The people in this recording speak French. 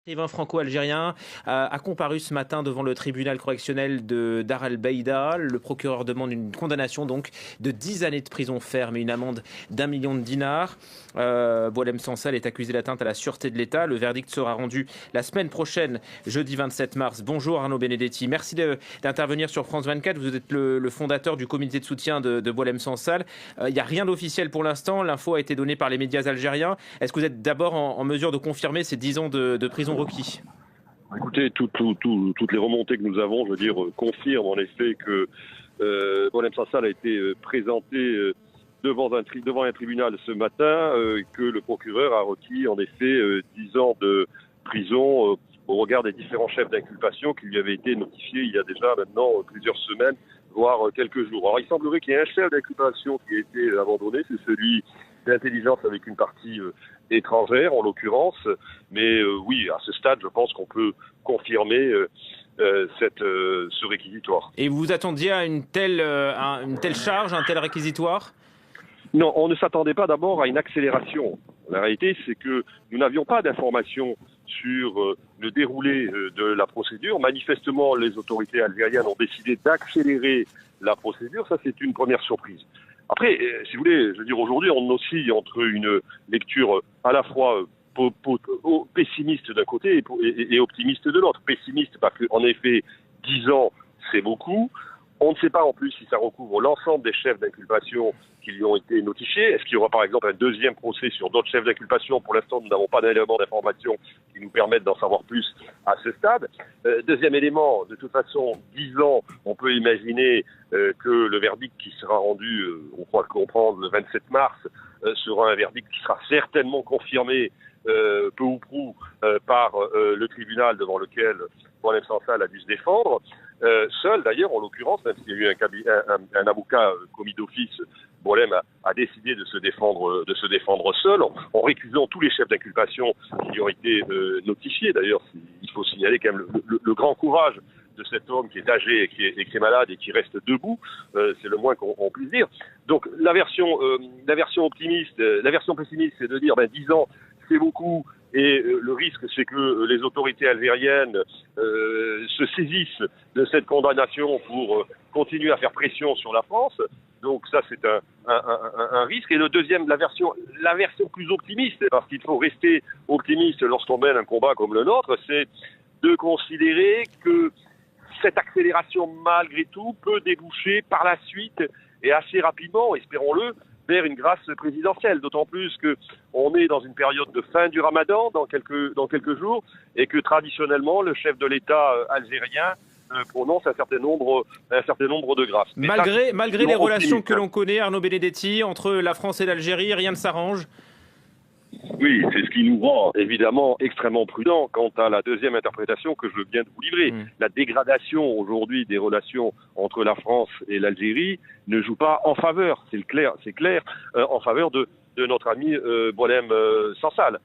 L'écrivain franco-algérien a comparu ce matin devant le tribunal correctionnel de Dar el-Beïda. Le procureur demande une condamnation donc de 10 années de prison ferme et une amende d'1 million de dinars. Boualem Sansal est accusé d'atteinte à la sûreté de l'État. Le verdict sera rendu la semaine prochaine, jeudi 27 mars. Bonjour Arnaud Benedetti. Merci d'intervenir sur France 24. Vous êtes le fondateur du comité de soutien de Boualem Sansal. Il n'y a rien d'officiel pour l'instant. L'info a été donnée par les médias algériens. Est-ce que vous êtes d'abord en mesure de confirmer ces 10 ans de prison requis? Écoutez, toutes les remontées que nous avons, confirment en effet que Boualem Sansal a été présenté devant un tribunal ce matin, que le procureur a requis en effet 10 ans de prison au regard des différents chefs d'inculpation qui lui avaient été notifiés il y a déjà maintenant plusieurs semaines, voire quelques jours. Alors il semblerait qu'il y ait un chef d'inculpation qui a été abandonné, c'est celui d'intelligence avec une partie étrangère en l'occurrence, mais oui, à ce stade, je pense qu'on peut confirmer ce réquisitoire. Et vous vous attendiez à une telle charge, un tel réquisitoire? Non, on ne s'attendait pas d'abord à une accélération. La réalité, c'est que nous n'avions pas d'informations sur le déroulé de la procédure. Manifestement, les autorités algériennes ont décidé d'accélérer la procédure. Ça, c'est une première surprise. Après, si vous voulez, aujourd'hui, on oscille entre une lecture à la fois pessimiste d'un côté et optimiste de l'autre. Pessimiste parce qu'en effet, 10 ans, c'est beaucoup. On ne sait pas en plus si ça recouvre l'ensemble des chefs d'inculpation qui lui ont été notifiés. Est-ce qu'il y aura par exemple un deuxième procès sur d'autres chefs d'inculpation? Pour l'instant, nous n'avons pas d'éléments d'information qui nous permettent d'en savoir plus à ce stade. Deuxième élément, de toute façon, 10 ans, on peut imaginer que le verdict qui sera rendu, on croit le comprendre, le 27 mars, sera un verdict qui sera certainement confirmé peu ou prou par le tribunal devant lequel Boualem Sansal a dû se défendre. Seul d'ailleurs, en l'occurrence, même s'il y a eu un avocat commis d'office, Boualem a décidé de se défendre seul, en récusant tous les chefs d'inculpation qui lui ont été notifiés. D'ailleurs, il faut signaler quand même le grand courage de cet homme qui est âgé et qui est malade et qui reste debout, c'est le moins qu'on puisse dire. Donc la version optimiste, la version pessimiste, c'est de dire 10 ans, c'est beaucoup. Et le risque, c'est que les autorités algériennes se saisissent de cette condamnation pour continuer à faire pression sur la France. Donc ça, c'est un risque. Et le deuxième, la version plus optimiste, parce qu'il faut rester optimiste lorsqu'on mène un combat comme le nôtre, c'est de considérer que cette accélération, malgré tout, peut déboucher par la suite et assez rapidement, espérons-le, vers une grâce présidentielle, d'autant plus qu'on est dans une période de fin du Ramadan dans quelques jours et que traditionnellement le chef de l'État algérien prononce un certain nombre de grâces. Malgré les relations que l'on connaît, Arnaud Benedetti, entre la France et l'Algérie, rien ne s'arrange? Oui, c'est ce qui nous rend évidemment extrêmement prudents quant à la deuxième interprétation que je viens de vous livrer. La dégradation aujourd'hui des relations entre la France et l'Algérie ne joue pas en faveur, c'est clair, en faveur de notre ami Boualem Sansal.